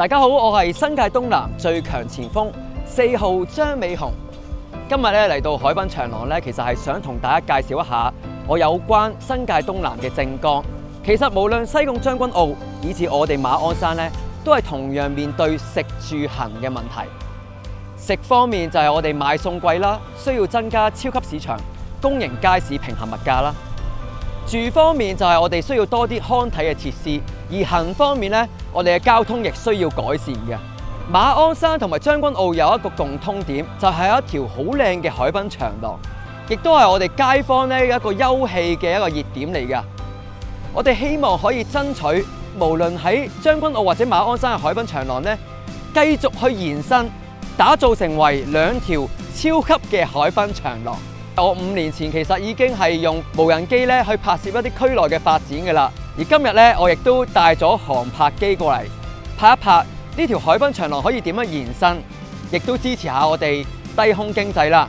大家好，我係新界東南最強前鋒4號張美雄。今日咧嚟到海濱長廊咧，其實係想同大家介紹一下我有關新界東南嘅政綱。其實無論西貢將軍澳，以至我哋馬鞍山咧，都係同樣面對食住行嘅問題。食方面就係我哋買餸貴啦，需要增加超級市場、公營街市平衡物價啦。住方面就係我哋需要多啲康體嘅設施，而行方面咧，我哋嘅交通亦需要改善嘅。馬鞍山同埋將軍澳有一個共通點，就係一條好靚嘅海濱長廊，亦都係我哋街坊咧一個休憩嘅一個熱點嚟㗎。我哋希望可以爭取，無論喺將軍澳或者馬鞍山嘅海濱長廊咧，繼續去延伸，打造成為2條超級嘅海濱長廊。我5年前其實已經係用無人機咧去拍攝一啲區內嘅發展㗎啦，而今日咧我亦都帶咗航拍機過嚟拍一拍呢條海濱長廊可以點樣延伸，亦都支持下我哋低空經濟啦。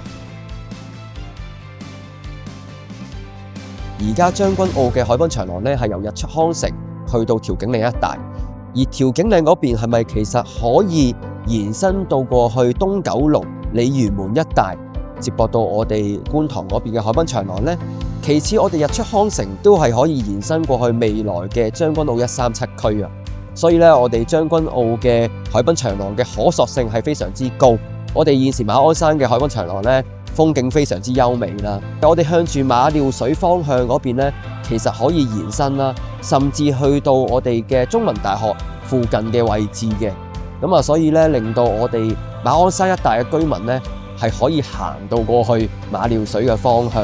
而家將軍澳嘅海濱長廊咧係由日出康城去到調景嶺一帶，而調景嶺嗰邊係咪其實可以延伸到過去東九龍鯉魚門一帶？接駁到我哋觀塘嗰邊嘅海濱長廊呢。其次，我哋日出康城都係可以延伸過去未來嘅將軍澳137區啊。所以咧，我哋將軍澳嘅海濱長廊嘅可塑性係非常之高。我哋現時馬鞍山嘅海濱長廊呢，風景非常之優美啦。我哋向住馬料水方向嗰邊呢，其實可以延伸啦，甚至去到我哋嘅中文大學附近嘅位置嘅。咁啊，所以咧令到我哋馬鞍山一帶嘅居民呢，係可以行到過去馬料水嘅方向。